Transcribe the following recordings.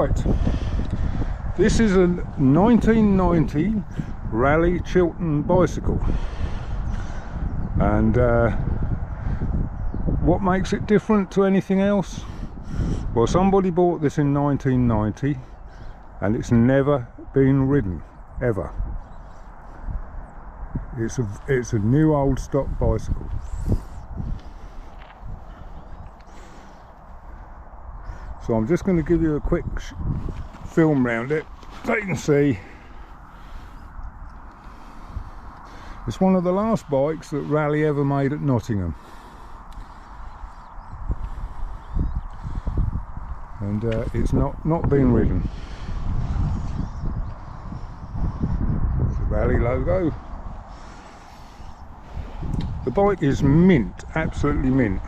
Right, this is a 1990 Raleigh Chiltern bicycle, and what makes it different to anything else? Well, somebody bought this in 1990 and it's never been ridden, ever. It's a new old stock bicycle. So I'm just going to give you a quick film round it so you can see. It's one of the last bikes that Raleigh ever made at Nottingham, and it's not been ridden. It's the Raleigh logo. The bike is mint, absolutely mint.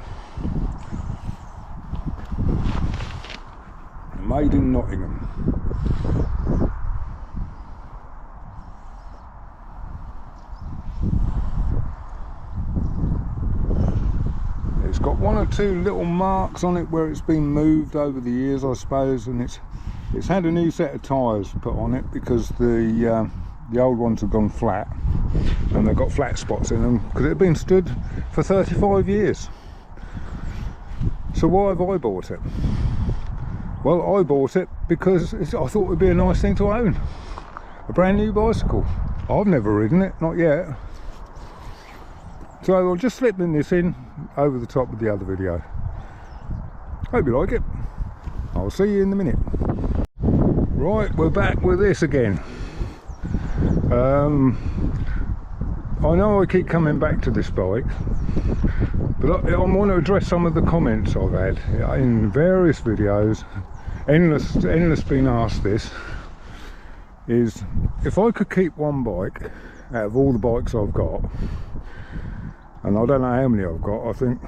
Made in Nottingham. It's got one or two little marks on it where it's been moved over the years, I suppose, and it's had a new set of tyres put on it because the old ones have gone flat and they've got flat spots in them because it had been stood for 35 years. So why have I bought it? Well, I bought it because I thought it would be a nice thing to own. A brand new bicycle. I've never ridden it, not yet. So I'll just slip this in over the top of the other video. Hope you like it. I'll see you in a minute. Right, we're back with this again. I know I keep coming back to this bike, but I want to address some of the comments I've had in various videos. Endless being asked this is, if I could keep one bike out of all the bikes I've got, and I don't know how many I've got, I think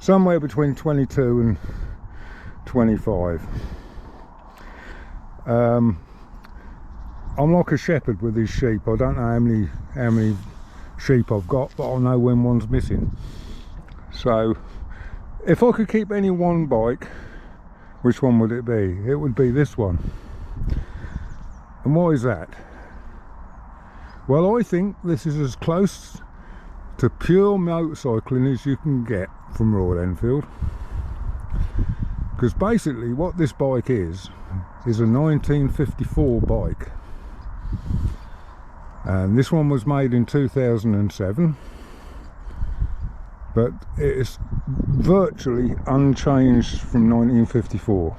somewhere between 22 and 25. I'm like a shepherd with his sheep. I don't know how many sheep I've got, but I'll know when one's missing. So if I could keep any one bike, which one would it be? It would be this one. And why is that? Well, I think this is as close to pure motorcycling as you can get from Royal Enfield, because basically what this bike is a 1954 bike, and this one was made in 2007, but it's virtually unchanged from 1954.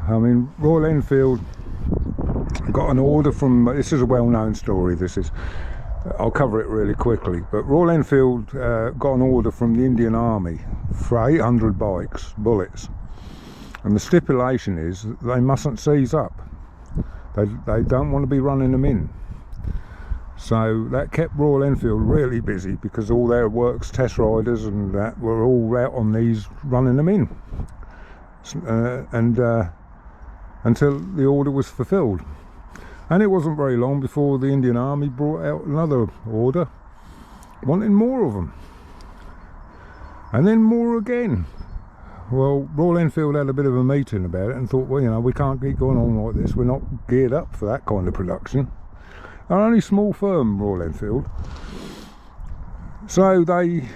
I mean, Royal Enfield got an order from, this is a well-known story, this is, I'll cover it really quickly, but Royal Enfield got an order from the Indian Army for 800 bikes, bullets, and the stipulation is that they mustn't seize up. They don't want to be running them in. So that kept Royal Enfield really busy, because all their works, test riders and that, were all out on these running them in, until the order was fulfilled. And it wasn't very long before the Indian Army brought out another order wanting more of them, and then more again. Well, Royal Enfield had a bit of a meeting about it and thought, well, you know, we can't keep going on like this. We're not geared up for that kind of production. They're only small firm, Royal Enfield. So they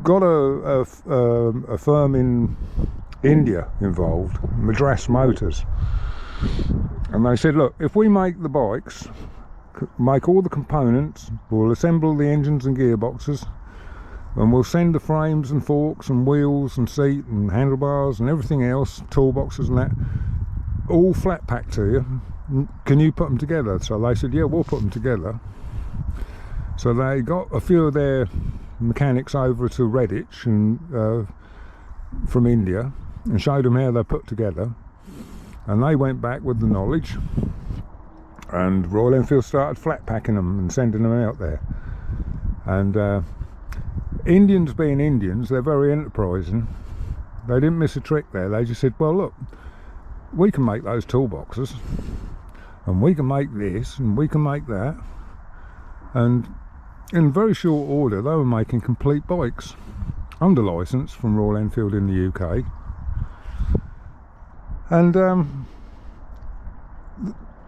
got a firm in India involved, Madras Motors, and they said, look, if we make the bikes, make all the components, we'll assemble the engines and gearboxes, and we'll send the frames and forks and wheels and seat and handlebars and everything else, toolboxes and that, all flat packed to you. Can you put them together? So they said, yeah, we'll put them together. So they got a few of their mechanics over to Redditch and from India, and showed them how they're put together, and they went back with the knowledge, and Royal Enfield started flat packing them and sending them out there. And Indians being Indians, they're very enterprising. They didn't miss a trick there. They just said, well, look, we can make those toolboxes, and we can make this, and we can make that. And in very short order, they were making complete bikes under licence from Royal Enfield in the UK. And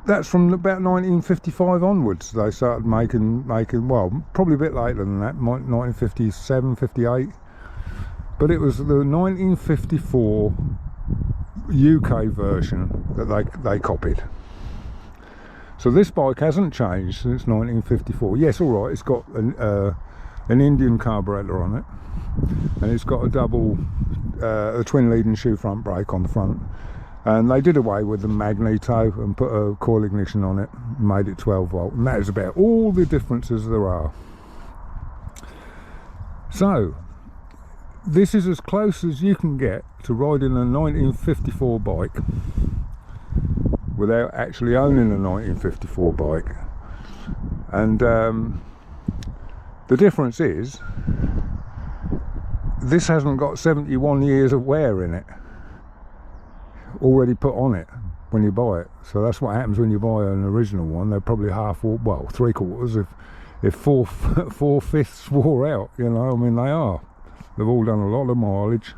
that's from about 1955 onwards they started making, well, probably a bit later than that, 1957, 58. But it was the 1954 UK version that they copied. So this bike hasn't changed since 1954. Yes, all right, it's got an Indian carburettor on it, and it's got a twin leading shoe front brake on the front. And they did away with the magneto and put a coil ignition on it, made it 12 volt, and that is about all the differences there are. So this is as close as you can get to riding a 1954 bike without actually owning a 1954 bike. And the difference is, this hasn't got 71 years of wear in it already put on it when you buy it. So that's what happens when you buy an original one. They're probably half, well, 3/4 if 4/5 wore out, you know. I mean, they are. They've all done a lot of mileage.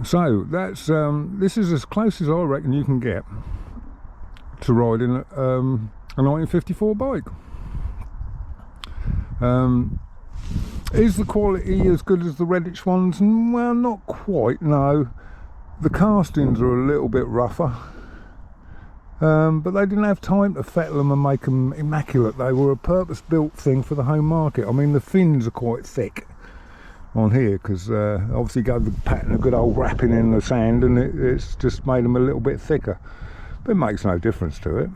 So that's this is as close as I reckon you can get to riding a 1954 bike. Is the quality as good as the Redditch ones? Well, not quite, no. The castings are a little bit rougher, but they didn't have time to fettle them and make them immaculate. They were a purpose-built thing for the home market. I mean, the fins are quite thick on here because obviously gave the pattern a good old wrapping in the sand, and it's just made them a little bit thicker. But it makes no difference to it.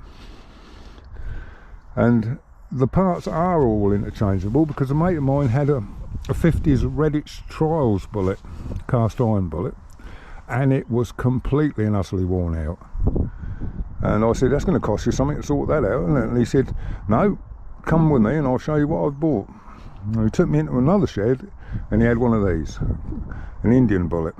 And the parts are all interchangeable, because a mate of mine had a 50s Redditch Trials bullet, cast iron bullet, and it was completely and utterly worn out. And I said, that's going to cost you something to sort that out. And he said, no, come with me and I'll show you what I've bought. And he took me into another shed, and he had one of these, an Indian bullet.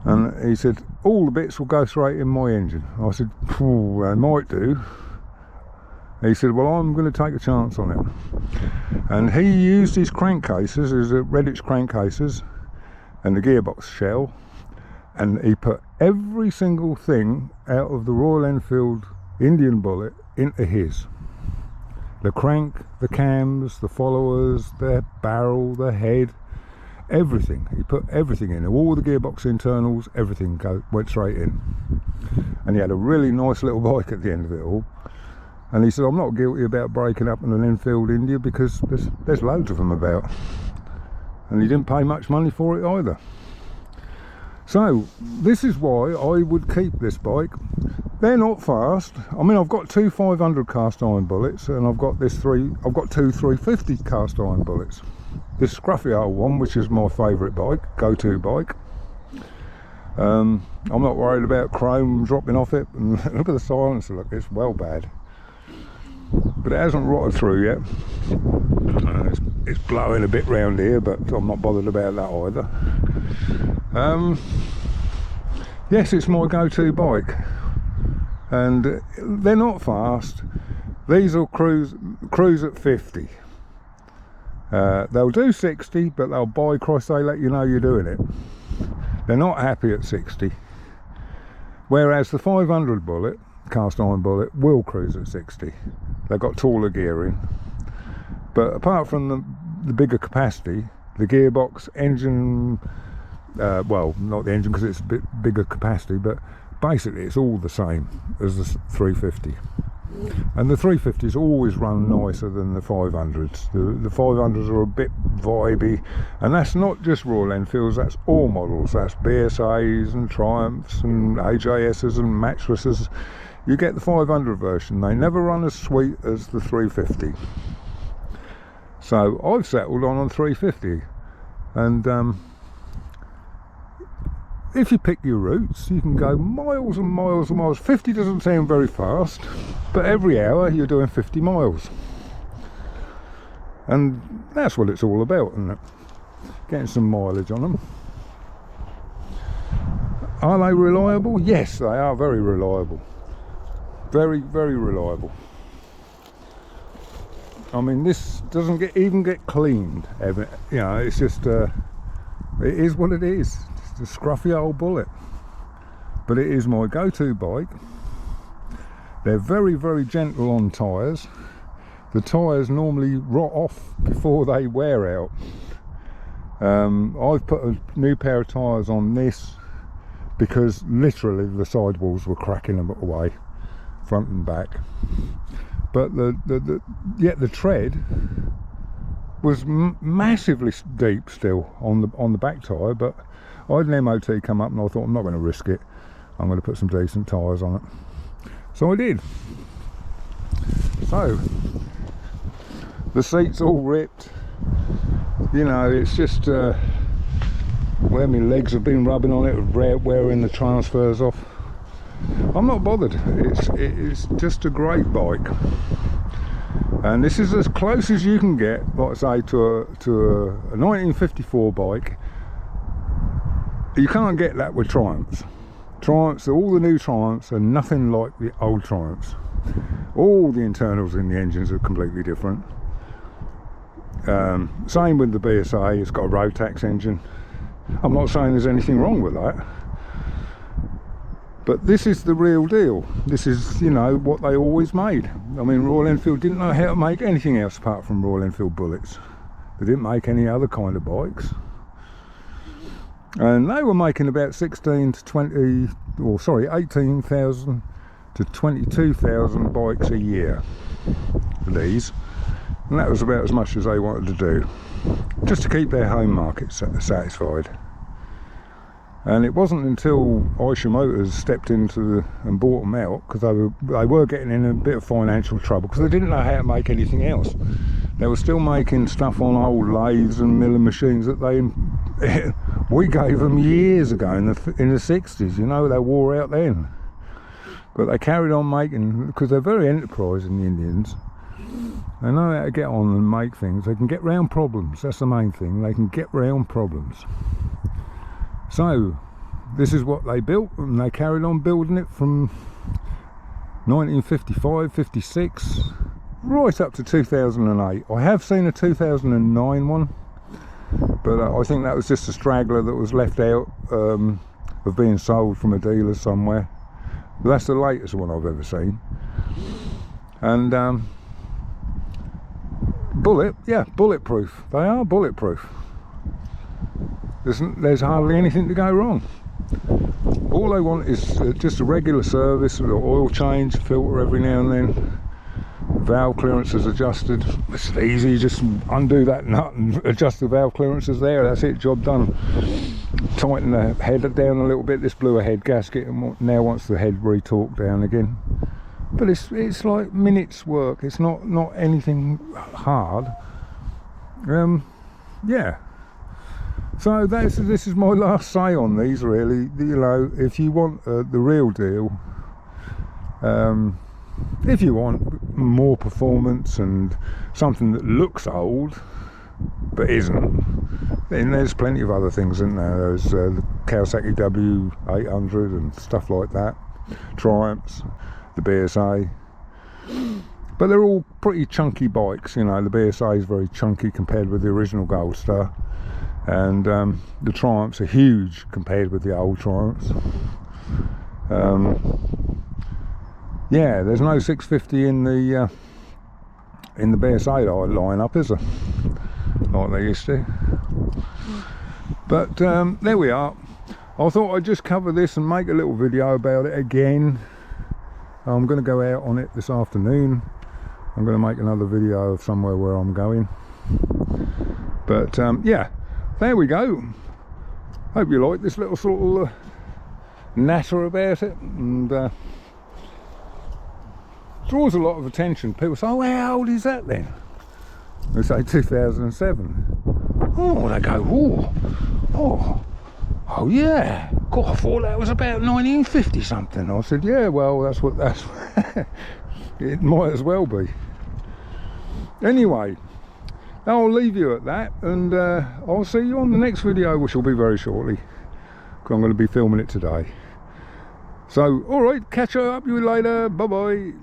And he said, all the bits will go straight in my engine. I said, they might do. He said, well, I'm going to take a chance on it. And he used his crankcases, his Redditch crankcases, and the gearbox shell, and he put every single thing out of the Royal Enfield Indian Bullet into his. The crank, the cams, the followers, the barrel, the head, everything. He put everything in. All the gearbox internals, everything went straight in. And he had a really nice little bike at the end of it all. And he said, I'm not guilty about breaking up in an Enfield India, because there's loads of them about. And he didn't pay much money for it either. So this is why I would keep this bike. They're not fast. I mean, I've got two 500 cast iron bullets, and I've got two 350 cast iron bullets. This scruffy old one, which is my favourite bike, go-to bike. I'm not worried about chrome dropping off it. And look at the silencer, look, it's well bad. But it hasn't rotted through yet. It's blowing a bit round here, but I'm not bothered about that either. Yes, it's my go-to bike, and they're not fast. These will cruise at 50. They'll do 60, but they'll, by Christ, they let you know you're doing it. They're not happy at 60. Whereas the 500 bullet, cast iron bullet, will cruise at 60. They've got taller gearing. But apart from the bigger capacity, the gearbox, engine, well, not the engine because it's a bit bigger capacity, but basically it's all the same as the 350. And the 350s always run nicer than the 500s. The 500s are a bit vibey, and that's not just Royal Enfields, that's all models. That's BSAs and Triumphs and AJSs and Mattresses. You get the 500 version. They never run as sweet as the 350. So I've settled on 350, and if you pick your routes, you can go miles and miles and miles. 50 doesn't sound very fast, but every hour you're doing 50 miles. And that's what it's all about, isn't it? Getting some mileage on them. Are they reliable? Yes, they are very reliable. Very, very reliable. I mean, this doesn't even get cleaned ever. You know, it's just, it is what it is. the scruffy old Bullet, but it is my go-to bike. They're very, very gentle on tyres. The tyres normally rot off before they wear out. I've put a new pair of tyres on this because literally the sidewalls were cracking them away, front and back. But the tread was massively deep still on the back tyre. But I had an MOT come up and I thought, I'm not going to risk it. I'm going to put some decent tyres on it. So I did. So the seat's all ripped. You know, it's just where my legs have been rubbing on it, wearing the transfers off. I'm not bothered. It's just a great bike, and this is as close as you can get, like I say, to a 1954 bike. You can't get that with Triumphs. Triumphs, all the new Triumphs are nothing like the old Triumphs. All the internals in the engines are completely different. Same with the BSA, it's got a Rotax engine. I'm not saying there's anything wrong with that, but this is the real deal. This is, you know, what they always made. I mean, Royal Enfield didn't know how to make anything else apart from Royal Enfield Bullets. They didn't make any other kind of bikes. And they were making about 18,000 to 22,000 bikes a year for these, and that was about as much as they wanted to do, just to keep their home market satisfied. And it wasn't until Aisha Motors stepped into and bought them out, because they were getting in a bit of financial trouble because they didn't know how to make anything else. They were still making stuff on old lathes and milling machines that we gave them years ago in the 60s. You know, they wore out then. But they carried on making, because they're very enterprising, the Indians. They know how to get on and make things. They can get round problems. That's the main thing. They can get round problems. So this is what they built, and they carried on building it from 1955, 56, right up to 2008. I have seen a 2009 one, but I think that was just a straggler that was left out of being sold from a dealer somewhere. But that's the latest one I've ever seen. And Bullet, yeah, bulletproof. They are bulletproof. There's hardly anything to go wrong. All they want is just a regular service, an oil change, filter every now and then. Valve clearance is adjusted. It's easy, you just undo that nut and adjust the valve clearances there. That's it, job done. Tighten the head down a little bit. This blew a head gasket and now wants the head retorqued down again. But it's like minutes work. It's not anything hard. Yeah. So this is my last say on these, really. You know, if you want the real deal, if you want more performance and something that looks old but isn't, then there's plenty of other things in there. There's the Kawasaki W800 and stuff like that, Triumphs, the BSA, but they're all pretty chunky bikes. You know, the BSA is very chunky compared with the original Gold Star, and the Triumphs are huge compared with the old Triumphs. Yeah, there's no 650 in the BSA lineup, is there? Like they used to. But there we are. I thought I'd just cover this and make a little video about it again. I'm going to go out on it this afternoon. I'm going to make another video of somewhere where I'm going. But yeah, there we go. Hope you like this little sort of natter about it, and draws a lot of attention. People say, oh, how old is that then? They say 2007. Oh, they go, oh yeah. God, I thought that was about 1950 something. I said, yeah, well, that's it might as well be. Anyway, I'll leave you at that, and I'll see you on the next video, which will be very shortly, because I'm going to be filming it today. So, alright, catch up with you later. Bye bye.